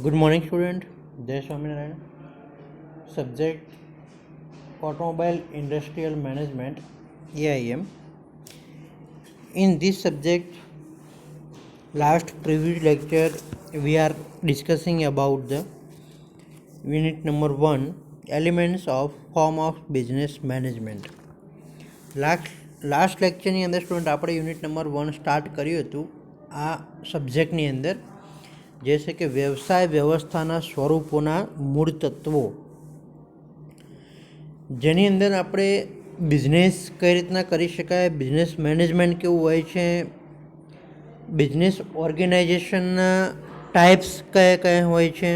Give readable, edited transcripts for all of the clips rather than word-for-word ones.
Good morning, student. Jai Swaminarayan. Subject Automobile Industrial Management AIM. In this subject, last previous lecture we are discussing about the unit number 1 elements of form of business management. Last લેક્ચરની અંદર student આપણે unit number 1 start કર્યું હતું આ સબ્જેક્ટની અંદર જે છે કે વ્યવસાય વ્યવસ્થાના સ્વરૂપોના મૂળ તત્વો, જેની અંદર આપણે બિઝનેસ કઈ રીતના કરી શકાય, બિઝનેસ મેનેજમેન્ટ કેવું હોય છે, બિઝનેસ ઓર્ગેનાઇઝેશનના ટાઈપ્સ કયા કયા હોય છે,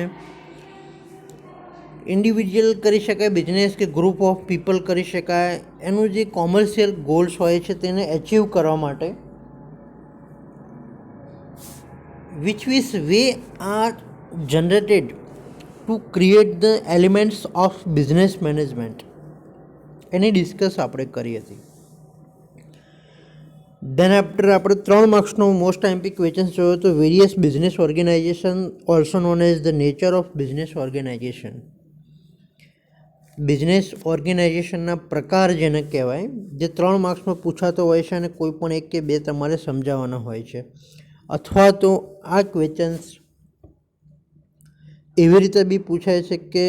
ઇન્ડિવિજ્યુઅલ કરી શકાય બિઝનેસ કે ગ્રુપ ઓફ પીપલ કરી શકાય, એનું જે કોમર્શિયલ ગોલ્સ હોય છે તેને અચીવ કરવા માટે which way are generated to create the elements of business management any discuss આપણે કરી હતી. દેન આફ્ટર આપણે 3 માર્ક્સનો મોસ્ટ આઈએમપી ક્વેશ્ચન જોયો તો various business organization also known as the nature of business organization. Business ઓર્ગેનાઇઝેશનના પ્રકાર જેને કહેવાય, જે 3 માર્ક્સમાં પૂછાતો હોય છે અને કોઈ પણ 1 કે 2 તમારે સમજાવવાના હોય છે. અથવા તો આ ક્વેશ્ચન્સ એવી રીતે બી પૂછાય છે કે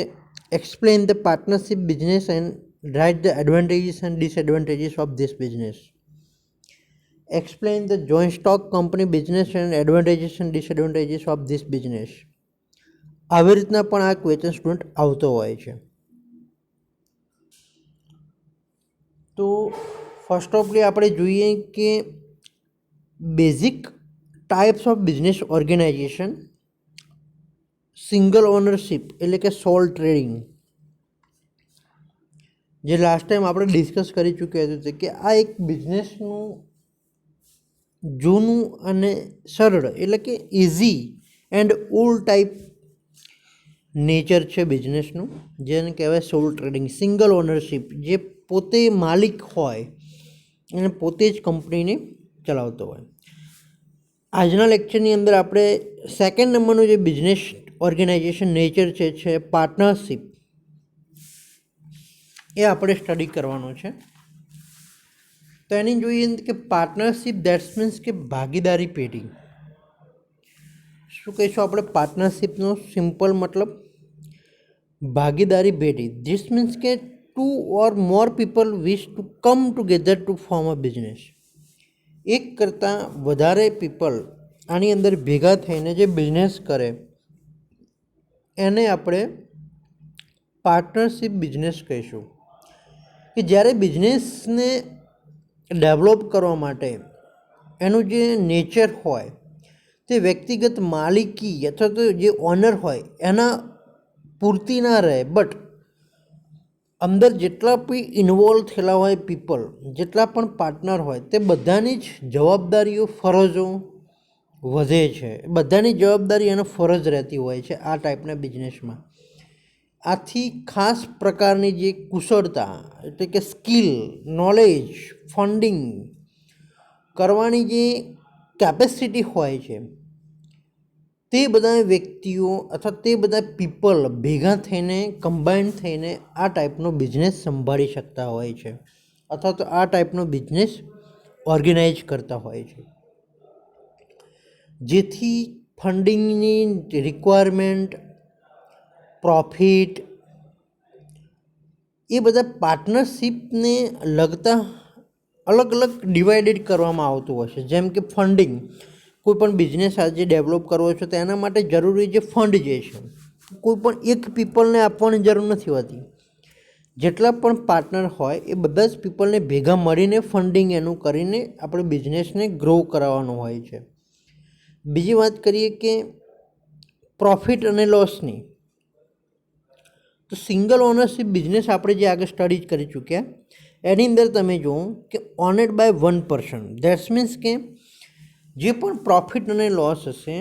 explain the partnership business and write the advantages and disadvantages of this business. Explain the joint stock company business and advantages and disadvantages of this business. આવી રીતના પણ આ ક્વેશ્ચન સ્ટુડન્ટ આવતો હોય છે. તો ફર્સ્ટ ઓફલી આપણે જોઈએ કે basic types of business organisation, single ownership એટલે કે સોલ ટ્રેડિંગ, જે લાસ્ટ ટાઈમ આપણે ડિસ્કસ કરી ચૂક્યા હતા કે આ એક બિઝનેસનું જૂનું અને સરળ એટલે કે easy and old type nature છે બિઝનેસનું, જેને કહેવાય સોલ ટ્રેડિંગ. સિંગલ ઓનરશિપ, જે પોતે માલિક હોય અને પોતે જ કંપનીને ચલાવતો હોય. આજના લેક્ચરની અંદર આપણે સેકન્ડ નંબરનું જે બિઝનેસ ઓર્ગેનાઇઝેશન નેચર છે પાર્ટનરશિપ, એ આપણે સ્ટડી કરવાનું છે. તો એની જોઈએ કે પાર્ટનરશિપ દેટ્સ મીન્સ કે ભાગીદારી પેઢી. શું કહીશું આપણે પાર્ટનરશિપનો સિમ્પલ મતલબ? ભાગીદારી પેઢી. ધીસ મીન્સ કે 2 or more people wish to come together to form a business. એક કરતાં વધારે પીપલ આની અંદર ભેગા થઈને જે બિઝનેસ કરે એને આપણે પાર્ટનરશિપ બિઝનેસ કહીશું. કે જ્યારે બિઝનેસને ડેવલપ કરવા માટે એનું જે નેચર હોય તે વ્યક્તિગત માલિકી અથવા તો જે ઓનર હોય એના પૂરતી ના રહે, બટ અંદર જેટલા બી ઇન્વોલ્વ થયેલા હોય પીપલ, જેટલા પણ પાર્ટનર હોય તે બધાની જ જવાબદારીઓ ફરજો વધે છે. બધાની જવાબદારી અને ફરજ રહેતી હોય છે આ ટાઈપના બિઝનેસમાં. આથી ખાસ પ્રકારની જે કુશળતા એટલે કે સ્કિલ, નોલેજ, ફંડિંગ કરવાની જે કેપેસિટી હોય છે તે બધા વ્યક્તિઓ અથવા તે બધા પીપલ ભેગા થઈને કમ્બાઈન થઈને આ ટાઈપનો બિઝનેસ સંભાળી શકતા હોય છે અથવા તો આ ટાઈપનો બિઝનેસ ઓર્ગેનાઇઝ કરતા હોય છે. જેથી ફંડિંગની રિક્વાયરમેન્ટ, પ્રોફિટ, એ બધા પાર્ટનરશિપને લગતા અલગ અલગ ડિવાઇડેડ કરવામાં આવતું હોય છે. જેમ કે ફંડિંગ, કોઈ પણ બિઝનેસ આજે ડેવલપ કરવો છે તો એના માટે જરૂરી જે ફંડ જે છે કોઈ પણ એક પીપલને આપવાની જરૂર નથી હોતી. જેટલા પણ પાર્ટનર હોય એ બધા જ પીપલને ભેગા મળીને ફંડિંગ એનું કરીને આપણે બિઝનેસને ગ્રો કરાવવાનું હોય છે. બીજી વાત કરીએ કે પ્રોફિટ અને લોસની, તો સિંગલ ઓનરશિપ બિઝનેસ આપણે જે આગળ સ્ટડી કરી ચૂક્યા એની અંદર તમે જુઓ કે ઓનેડ બાય 1 પર્સન. ધેટ્સ મીન્સ કે જે પણ પ્રોફિટ અને લોસ હશે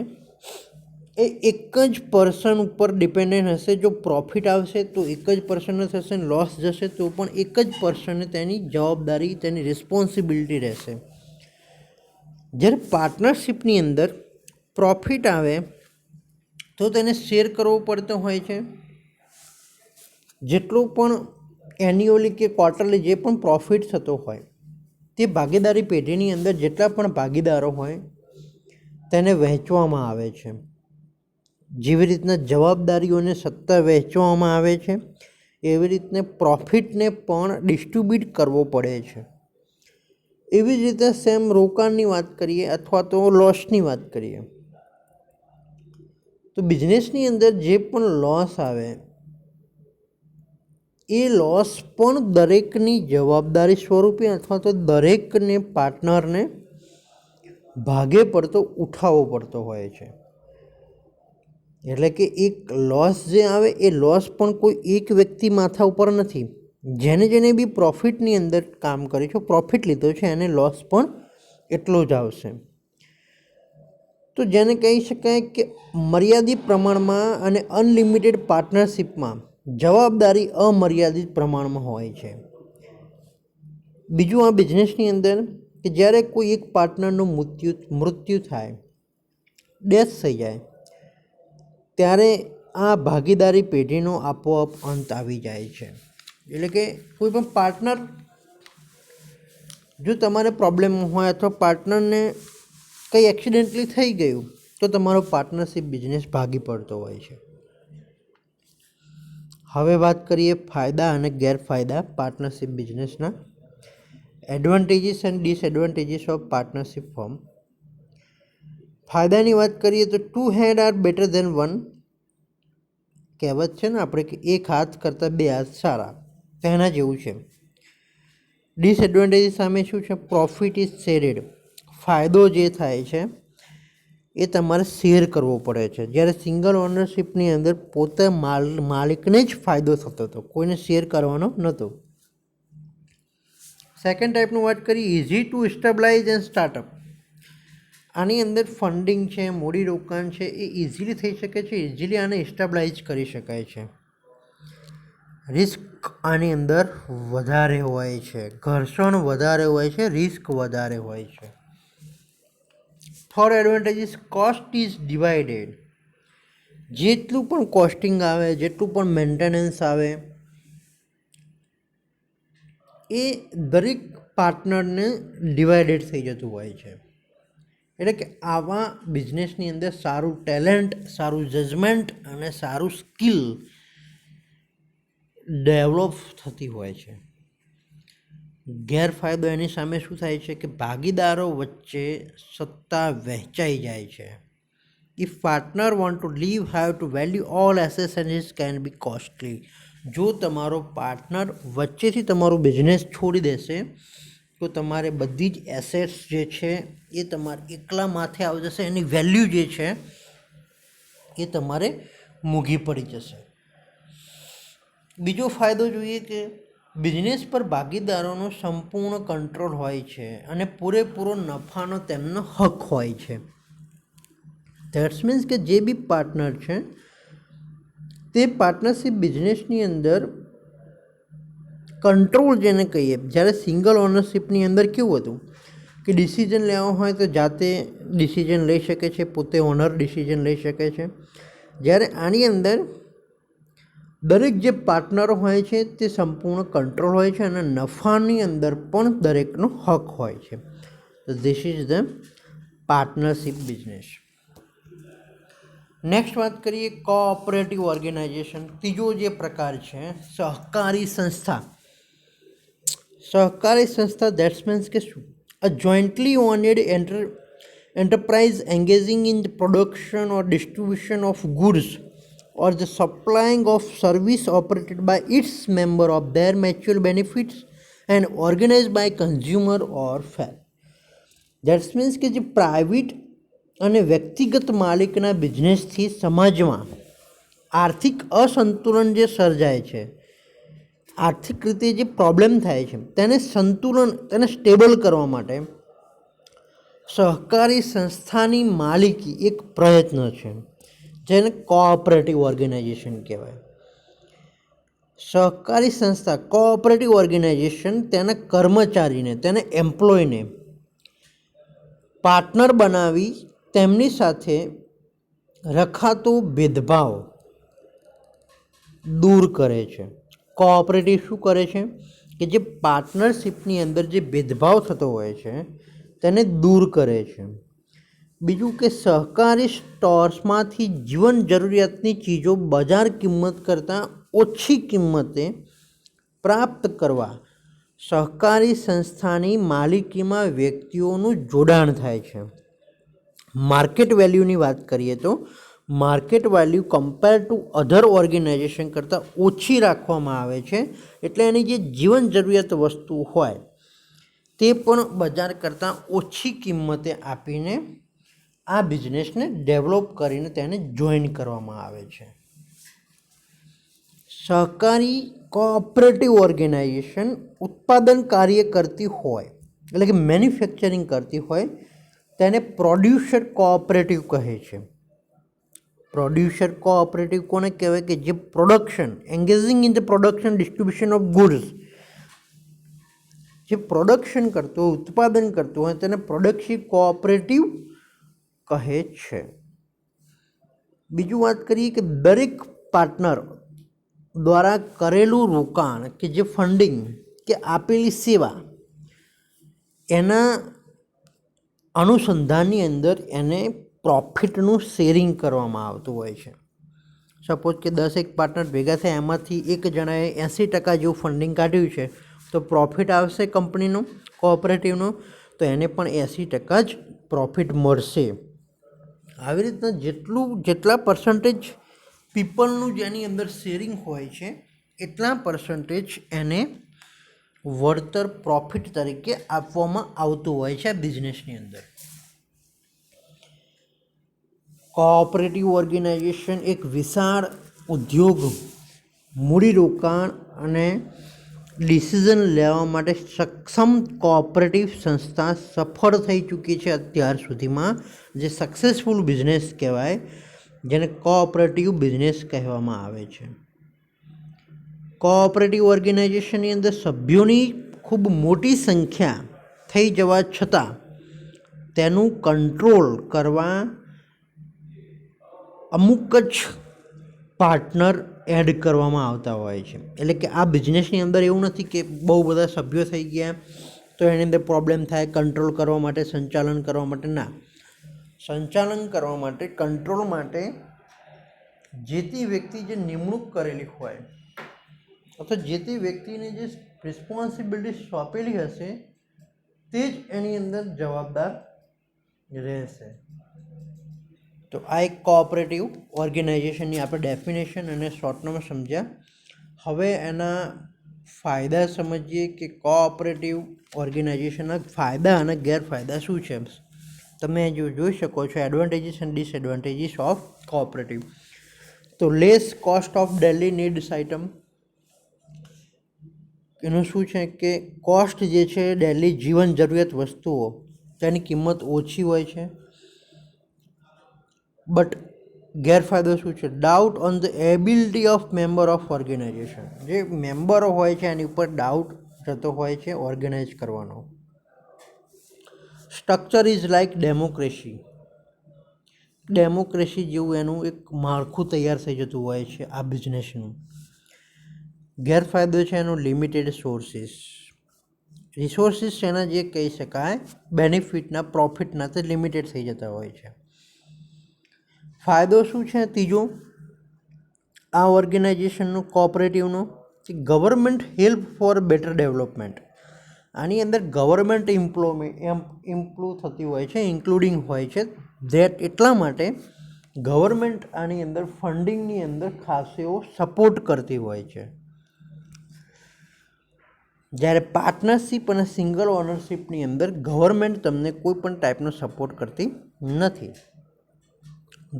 એ એક જ પર્સન ઉપર ડિપેન્ડન્ટ હશે. જો પ્રોફિટ આવશે તો એક જ પર્સન થશે, લોસ જશે તો પણ એક જ પર્સનને તેની જવાબદારી, તેની રિસ્પોન્સિબિલિટી રહેશે. જ્યારે પાર્ટનરશિપની અંદર પ્રોફિટ આવે તો તેને શેર કરવો પડતો હોય છે. જેટલું પણ એન્યુઅલી કે ક્વાર્ટરલી જે પણ પ્રોફિટ થતો હોય તે ભાગીદારી પેઢીની અંદર જેટલા પણ ભાગીદારો હોય તેને વહેંચવામાં આવે છે. જેવી રીતના જવાબદારીઓને સત્તા વહેંચવામાં આવે છે એવી રીતને પ્રોફિટને પણ ડિસ્ટ્રીબ્યુટ કરવો પડે છે. એવી જ રીતે સેમ રોકાણની વાત કરીએ અથવા તો લોસની વાત કરીએ તો બિઝનેસની અંદર જે પણ લોસ આવે એ લોસ પણ દરેકની જવાબદારી સ્વરૂપે અથવા તો દરેકને પાર્ટનરને ભાગે પડતો ઉઠાવવો પડતો હોય છે. એટલે કે એક લોસ જે આવે એ લોસ પણ કોઈ એક વ્યક્તિ માથા ઉપર નથી. જેને જેને બી પ્રોફિટની અંદર કામ કર્યું છે, પ્રોફિટ લીધો છે, એને લોસ પણ એટલો જ આવશે. તો જેને કહી શકાય કે મર્યાદિત પ્રમાણમાં અને અનલિમિટેડ પાર્ટનરશિપમાં જવાબદારી અમર્યાદિત પ્રમાણમાં હોય છે. બીજું આ બિઝનેસની અંદર કે જ્યારે કોઈ એક પાર્ટનરનું મૃત્યુ થાય, ડેથ થઈ જાય, ત્યારે આ ભાગીદારી પેઢીનો આપોઆપ અંત આવી જાય છે. એટલે કે કોઈ પણ પાર્ટનર જો તમારે પ્રોબ્લેમ હોય અથવા પાર્ટનરને કંઈ એક્સિડન્ટલી થઈ ગયું તો તમારો પાર્ટનરશિપ બિઝનેસ ભાગી પડતો હોય છે. હવે વાત કરીએ ફાયદા અને ગેરફાયદા પાર્ટનરશિપ બિઝનેસના. Advantages and disadvantages of partnership firm. ફાયદાની વાત કરીએ તો 2 હેડ આર બેટર ધેન 1. કહેવત છે ને આપણે કે એક હાથ કરતાં 2 હાથ સારા, તેના જેવું છે. ડિસએડવાન્ટેજીસ સામે શું છે? Profit is shared. ફાયદો જે થાય છે એ તમારે શેર કરવો પડે છે. જ્યારે સિંગલ ઓનરશિપની અંદર પોતે માલિકને જ ફાયદો થતો હતો, કોઈને શેર કરવાનો નહોતો. સેકન્ડ ટાઈપનું વાત કરીએ ઇઝી ટુ સ્ટેબલાઇઝ એન્ડ સ્ટાર્ટઅપ. આની અંદર ફંડિંગ છે, મૂડીરોકાણ છે, એ ઇઝીલી થઈ શકે છે. ઇઝીલી આને સ્ટેબલાઇઝ કરી શકાય છે. રિસ્ક આની અંદર વધારે હોય છે, ઘર્ષણ વધારે હોય છે, રિસ્ક વધારે હોય છે. Third advantage is cost is divided. જેટલું પણ કોસ્ટિંગ આવે, જેટલું પણ મેન્ટેનન્સ આવે એ દરેક પાર્ટનરને ડિવાઇડેડ થઈ જતું હોય છે. એટલે કે આવા બિઝનેસની અંદર સારું ટેલેન્ટ, સારું જજમેન્ટ અને સારું સ્કિલ ડેવલપ થતી હોય છે. ગેરફાયદો એની સામે શું થાય છે કે ભાગીદારો વચ્ચે સત્તા વહેંચાઈ જાય છે. If partner want to leave have to value all assets and it can be costly. જો તમારો પાર્ટનર વચ્ચેથી તમારું બિઝનેસ છોડી દેશે તો તમારે બધી જ એસેટ્સ જે છે એ તમારે એકલા માથે આવી જશે. એની વેલ્યુ જે છે એ તમારે મોંઘી પડી જશે. બીજો ફાયદો જોઈએ કે બિઝનેસ પર ભાગીદારોનો સંપૂર્ણ કંટ્રોલ હોય છે અને પૂરેપૂરો નફાનો તેમનો હક હોય છે. ધેટ્સ મીન્સ કે જે બી પાર્ટનર છે તે પાર્ટનરશિપ બિઝનેસની અંદર કંટ્રોલ જેને કહીએ. જ્યારે સિંગલ ઓનરશિપની અંદર કેવું હતું કે ડિસિઝન લેવા હોય તો જાતે ડિસિઝન લઈ શકે છે, પોતે ઓનર ડિસિઝન લઈ શકે છે. જ્યારે આની અંદર દરેક જે પાર્ટનરો હોય છે તે સંપૂર્ણ કંટ્રોલ હોય છે અને નફાની અંદર પણ દરેકનો હક હોય છે. તો this is the partnership business. Next વાત કરીએ કોઓપરેટિવ ઓર્ગેનાઇઝેશન. ત્રીજો જે પ્રકાર છે સહકારી સંસ્થા. સહકારી સંસ્થા ધેટ્સ મીન્સ કે શું? અ jointly ઓનેડ enterprise engaging in the production or distribution of goods or the supplying of service operated by its member of their mutual benefits and organized by consumer or fair. That means કે જે private અને વ્યક્તિગત માલિકના બિઝનેસથી સમાજમાં આર્થિક અસંતુલન જે સર્જાય છે, આર્થિક રીતે જે પ્રોબ્લેમ થાય છે તેને સ્ટેબલ કરવા માટે સહકારી સંસ્થાની માલિકી એક પ્રયત્ન છે જેને કોઓપરેટિવ ઓર્ગેનાઇઝેશન કહેવાય. સહકારી સંસ્થા કોઓપરેટિવ ઓર્ગેનાઇઝેશન તેના કર્મચારીને, તેને એમ્પ્લોયને પાર્ટનર બનાવી તેમની સાથે રખાતો ભેદભાવ દૂર કરે છે. કોઓપરેટિવ શું કરે છે કે જે પાર્ટનરશિપની અંદર જે ભેદભાવ થતો હોય છે તેને દૂર કરે છે. બીજું કે સહકારી સ્ટોર્સમાંથી જીવન જરૂરિયાતની ચીજો બજાર કિંમત કરતાં ઓછી કિંમતે પ્રાપ્ત કરવા સહકારી સંસ્થાની માલિકીમાં વ્યક્તિઓનું જોડાણ થાય છે. માર્કેટ વેલ્યુની વાત કરીએ તો market value compare to other organisation કરતાં ઓછી રાખવામાં આવે છે. એટલે એની જે જીવન જરૂરિયાત વસ્તુ હોય તે પણ બજાર કરતાં ઓછી કિંમતે આપીને આ બિઝનેસને ડેવલપ કરીને તેને જોઈન કરવામાં આવે છે. સહકારી કોઓપરેટિવ ઓર્ગેનાઇઝેશન ઉત્પાદન કાર્ય કરતી હોય એટલે કે મેન્યુફેક્ચરિંગ કરતી હોય તેને પ્રોડ્યુસર કોઓપરેટિવ કહે છે. પ્રોડ્યુસર કોઓપરેટિવ કોને કહેવાય કે જે production engaging in the production distribution of goods, જે પ્રોડક્શન કરતું હોય ઉત્પાદન કરતું હોય તેને પ્રોડક્શન કોઓપરેટિવ કહે છે. બીજું વાત કરીએ કે દરેક પાર્ટનર દ્વારા કરેલું રોકાણ કે જે ફંડિંગ કે આપેલી સેવા એના અનુસંધાનની અંદર એને પ્રોફિટનું શેરિંગ કરવામાં આવતું હોય છે. સપોઝ કે 10 પાર્ટનર ભેગા થયા એમાંથી એક જણાએ 80% જેવું ફંડિંગ કાઢ્યું છે તો પ્રોફિટ આવશે કંપનીનો કોઓપરેટિવનો તો એને પણ 80% જ પ્રોફિટ મળશે. આવી રીતના જેટલા પર્સન્ટેજ પીપલનું જેની અંદર શેરિંગ હોય છે એટલા પર્સન્ટેજ એને વળતર પ્રોફિટ તરીકે આપવામાં આવતું હોય છે આ બિઝનેસની અંદર. કોઓપરેટિવ ઓર્ગેનાઇઝેશન એક વિશાળ ઉદ્યોગ, મૂડીરોકાણ અને ડિસિઝન લેવા માટે સક્ષમ કોઓપરેટિવ સંસ્થા સફળ થઈ ચૂકી છે અત્યાર સુધીમાં. જે સક્સેસફુલ બિઝનેસ કહેવાય જેને કોઓપરેટિવ બિઝનેસ કહેવામાં આવે છે. કોઓપરેટિવ ઓર્ગેનાઇઝેશનની અંદર સભ્યોની ખૂબ મોટી સંખ્યા થઈ જવા છતાં તેનું કંટ્રોલ કરવા અમુક જ પાર્ટનર એડ કરવામાં આવતા હોય છે. એટલે કે આ બિઝનેસની અંદર એવું નથી કે બહુ બધા સભ્યો થઈ ગયા તો એની અંદર પ્રોબ્લેમ થાય કંટ્રોલ કરવા માટે, સંચાલન કરવા માટે. ના, સંચાલન કરવા માટે, કંટ્રોલ માટે જે તે વ્યક્તિ જે નિમણૂક કરેલી હોય અથવા જે તે વ્યક્તિને જે રિસ્પોન્સિબિલિટી સોંપેલી હશે તે જ એની અંદર જવાબદાર રહેશે. તો આ એક કોઓપરેટિવ ઓર્ગેનાઇઝેશનની આપણે ડેફિનેશન અને શોર્ટમાં સમજ્યા. હવે એના ફાયદા સમજીએ કે કોઓપરેટિવ ઓર્ગેનાઇઝેશનના ફાયદા અને ગેરફાયદા શું છે. તમે જોઈ શકો છો advantages and disadvantages of cooperative. તો less cost of daily needs item, એનું શું છે કે કોસ્ટ જે છે ડેલી જીવન જરૂરિયાત વસ્તુઓ તેની કિંમત ઓછી હોય છે. બટ ગેરફાયદો શું છે? Doubt on the ability of member of organisation, જે મેમ્બરો હોય છે એની ઉપર ડાઉટ જતો હોય છે ઓર્ગેનાઇઝ કરવાનો. Structure is like democracy, democracy જેવું એનું એક માળખું તૈયાર થઈ જતું હોય છે આ બિઝનેસનું. ગેરફાયદો છે એનું લિમિટેડ રિસોર્સિસ એના જે કહી શકાય બેનિફિટના, પ્રોફિટના તે લિમિટેડ થઈ જતા હોય છે. ફાયદો શું છે ત્રીજો આ ઓર્ગેનાઇઝેશનનો કોઓપરેટિવનો કે government help for better development. આની અંદર ગવર્મેન્ટ ઇમ્પ્રૂવ થતી હોય છે, ઇન્ક્લુડિંગ હોય છે. ધેટ એટલા માટે ગવર્મેન્ટ આની અંદર ફંડિંગની અંદર ખાસ એવો સપોર્ટ કરતી હોય છે. જ્યારે પાર્ટનરશિપ અને સિંગલ ઓનરશિપની અંદર ગવર્મેન્ટ તમને કોઈ પણ ટાઈપનો સપોર્ટ કરતી નથી.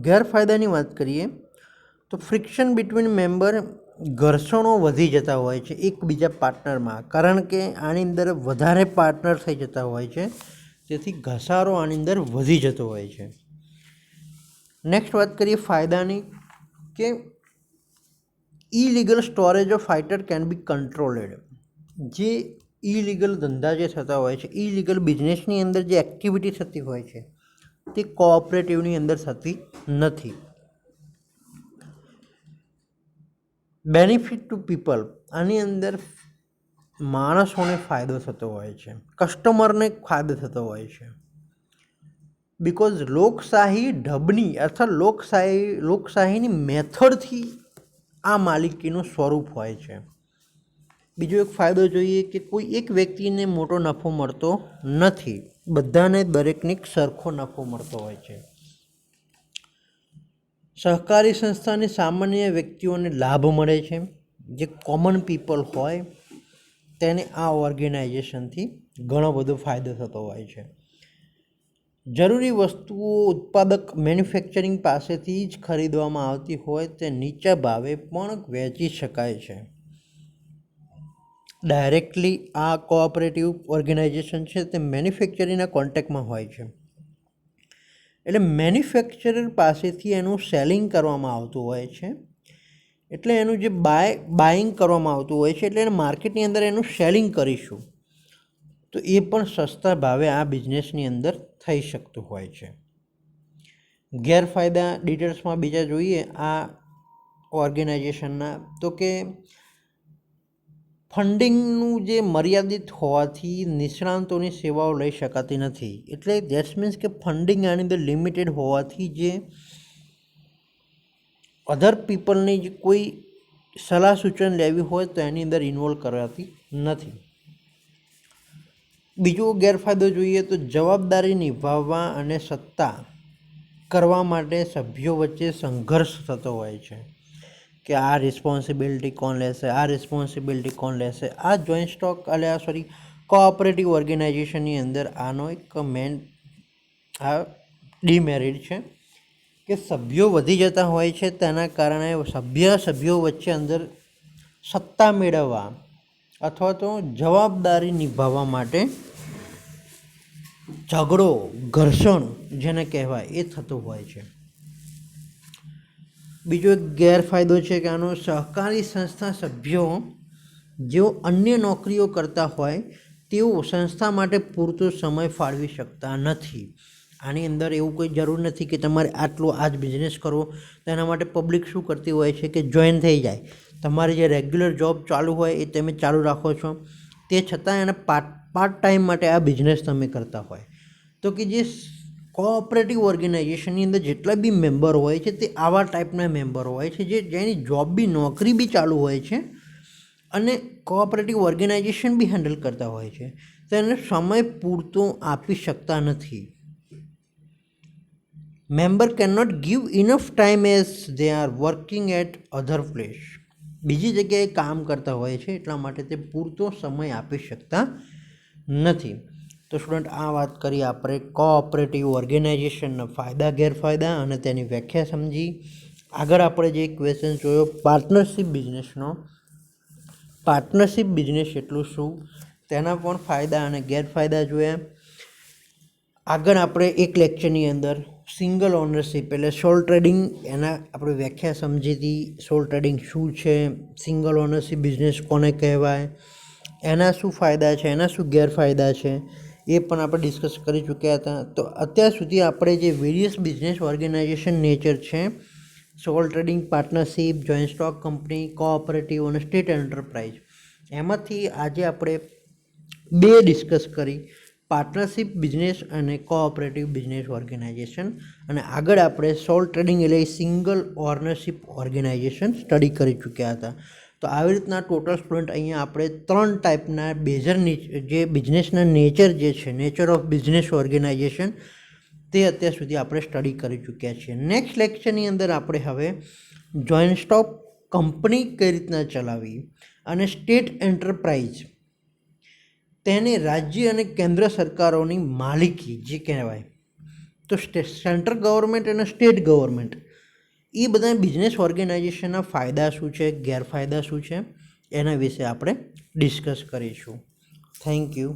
ગેરફાયદાની વાત કરીએ તો ફ્રિક્શન બિટવીન મેમ્બર, ઘર્ષણો વધી જતા હોય છે એકબીજા પાર્ટનરમાં, કારણ કે આની અંદર વધારે પાર્ટનર થઈ જતા હોય છે તેથી ઘસારો આની અંદર વધી જતો હોય છે. નેક્સ્ટ વાત કરીએ ફાયદાની કે illegal storage of fighter can be controlled. જે ઇલીગલ ધંધા જે થતા હોય છે, ઇલીગલ બિઝનેસની અંદર જે એક્ટિવિટી થતી હોય છે તે કોઓપરેટિવની અંદર થતી નથી. બેનિફિટ ટુ પીપલ, આની અંદર માણસોને ફાયદો થતો હોય છે, કસ્ટમરને ફાયદો થતો હોય છે. બિકોઝ લોકશાહી ઢબની અથવા લોકશાહીની મેથડથી આ માલિકીનું સ્વરૂપ હોય છે. બીજો એક ફાયદો જોઈએ કે કોઈ એક વ્યક્તિને મોટો નફો મળતો નથી, બધાને દરેકને સરખો નફો મળતો હોય છે. સહકારી સંસ્થાની સામાન્ય વ્યક્તિઓને લાભ મળે છે, જે કોમન પીપલ હોય તેને આ ઓર્ગેનાઇઝેશનથી ઘણો બધો ફાયદો થતો હોય છે. જરૂરી વસ્તુઓ ઉત્પાદક મેન્યુફેક્ચરિંગ પાસેથી જ ખરીદવામાં આવતી હોય તે નીચા ભાવે પણ વેચી શકાય છે. ડાયરેક્ટલી આ કોઓપરેટિવ ઓર્ગેનાઇઝેશન છે તે મેન્યુફેક્ચરિંગના કોન્ટેક્ટમાં હોય છે, એટલે મેન્યુફેક્ચરર પાસેથી એનું સેલિંગ કરવામાં આવતું હોય છે, એટલે એનું જે બાઇંગ કરવામાં આવતું હોય છે, એટલે એને માર્કેટની અંદર એનું સેલિંગ કરીશું તો એ પણ સસ્તા ભાવે આ બિઝનેસની અંદર થઈ શકતું હોય છે. ગેરફાયદા ડિટેલ્સમાં બીજા જોઈએ આ ઓર્ગેનાઇઝેશનના, તો કે ફંડિંગનું જે મર્યાદિત હોવાથી નિષ્ણાંતોની સેવાઓ લઈ શકાતી નથી, એટલે દેટ્સ મીન્સ કે ફંડિંગ આની અંદર લિમિટેડ હોવાથી જે અધર પીપલની જે કોઈ સલાહ સૂચન લેવી હોય તો એની અંદર ઇન્વોલ્વ કરાતી નથી. બીજો ગેરફાયદો જોઈએ તો જવાબદારી નિભાવવા અને સત્તા કરવા માટે સભ્યો વચ્ચે સંઘર્ષ થતો હોય છે કે આ રિસ્પોન્સિબિલિટી કોણ લેશે, આ રિસ્પોન્સિબિલિટી કોણ લેશે. આ જોઈન્ટ સ્ટોક કોઓપરેટિવ ઓર્ગેનાઇઝેશનની અંદર આનો એક મેન આ ડીમેરિટ છે કે સભ્યો વધી જતા હોય છે, તેના કારણે સભ્યો વચ્ચે અંદર સત્તા મેળવવા અથવા તો જવાબદારી નિભાવવા માટે ઝઘડો, ઘર્ષણ જેને કહેવાય એ થતું હોય છે. બીજો એક ગેરફાયદો છે કે આનો સહકારી સંસ્થા સભ્યો જેઓ અન્ય નોકરીઓ કરતા હોય તેઓ સંસ્થા માટે પૂરતો સમય ફાળવી શકતા નથી. આની અંદર એવું કોઈ જરૂર નથી કે તમારે આટલો આ જ બિઝનેસ કરવો, તેના માટે પબ્લિક શું કરતી હોય છે કે જોઈન થઈ જાય. તમારી જે રેગ્યુલર જોબ ચાલુ હોય એ તમે ચાલુ રાખો છો, તે છતાં એને પાર્ટ ટાઈમ માટે આ બિઝનેસ તમે કરતા હોય તો કે જે કોઓપરેટિવ ઓર્ગેનાઇઝેશનની અંદર જેટલા બી મેમ્બર હોય છે તે આવા ટાઈપના મેમ્બર હોય છે જેની જોબ બી નોકરી બી ચાલુ હોય છે અને કોઓપરેટિવ ઓર્ગેનાઇઝેશન બી હેન્ડલ કરતા હોય છે, તો એને સમય પૂરતો આપી શકતા નથી. Member can not give enough time as they are working at other place. બીજી જગ્યાએ કામ કરતા હોય છે એટલા માટે તે પૂરતો સમય આપી શકતા નથી. તો સ્ટુડન્ટ આ વાત કરી આપણે કોઓપરેટિવ ઓર્ગેનાઇઝેશનના ફાયદા ગેરફાયદા અને તેની વ્યાખ્યા સમજી. આગળ આપણે જે ક્વેશ્ચન જોયો પાર્ટનરશિપ બિઝનેસનો, પાર્ટનરશિપ બિઝનેસ એટલું શું, તેના પણ ફાયદા અને ગેરફાયદા જોયા. આગળ આપણે એક લેક્ચરની અંદર સિંગલ ઓનરશિપ એટલે સોલ ટ્રેડિંગ એના આપણે વ્યાખ્યા સમજી હતી. સોલ ટ્રેડિંગ શું છે, સિંગલ ઓનરશિપ બિઝનેસ કોને કહેવાય, એના શું ફાયદા છે, એના શું ગેરફાયદા છે એ પણ આપણે ડિસ્કસ કરી ચૂક્યા હતા. તો અત્યાર સુધી આપણે જે વેરિયસ બિઝનેસ ઓર્ગેનાઇઝેશન નેચર છે, sole trading, partnership, joint stock company, cooperative અને સ્ટેટ એન્ટરપ્રાઇઝ, એમાંથી આજે આપણે બે ડિસ્કસ કરી, પાર્ટનરશિપ બિઝનેસ અને કોઓપરેટિવ બિઝનેસ ઓર્ગેનાઇઝેશન, અને આગળ આપણે સોલ ટ્રેડિંગ એટલે સિંગલ ઓનરશિપ ઓર્ગેનાઇઝેશન સ્ટડી કરી ચૂક્યા હતા. તો આવી રીતના ટોટલ સ્ટુડન્ટ અહીંયા આપણે 3 ટાઈપના જે બિઝનેસના નેચર જે છે, નેચર ઓફ બિઝનેસ ઓર્ગેનાઇઝેશન, તે અત્યાર સુધી આપણે સ્ટડી કરી ચૂક્યા છીએ. નેક્સ્ટ લેક્ચરની અંદર આપણે હવે જોઈન્ટ સ્ટોક કંપની કઈ રીતના ચલાવવી અને સ્ટેટ એન્ટરપ્રાઇઝ તેને રાજ્ય અને કેન્દ્ર સરકારોની માલિકી જે કહેવાય, તો સેન્ટ્રલ ગવર્મેન્ટ અને સ્ટેટ ગવર્મેન્ટ એ બધા બિઝનેસ ઓર્ગેનાઇઝેશનના ફાયદા શું છે, ગેરફાયદા શું છે, એના વિશે આપણે ડિસ્કસ કરીશું. Thank you.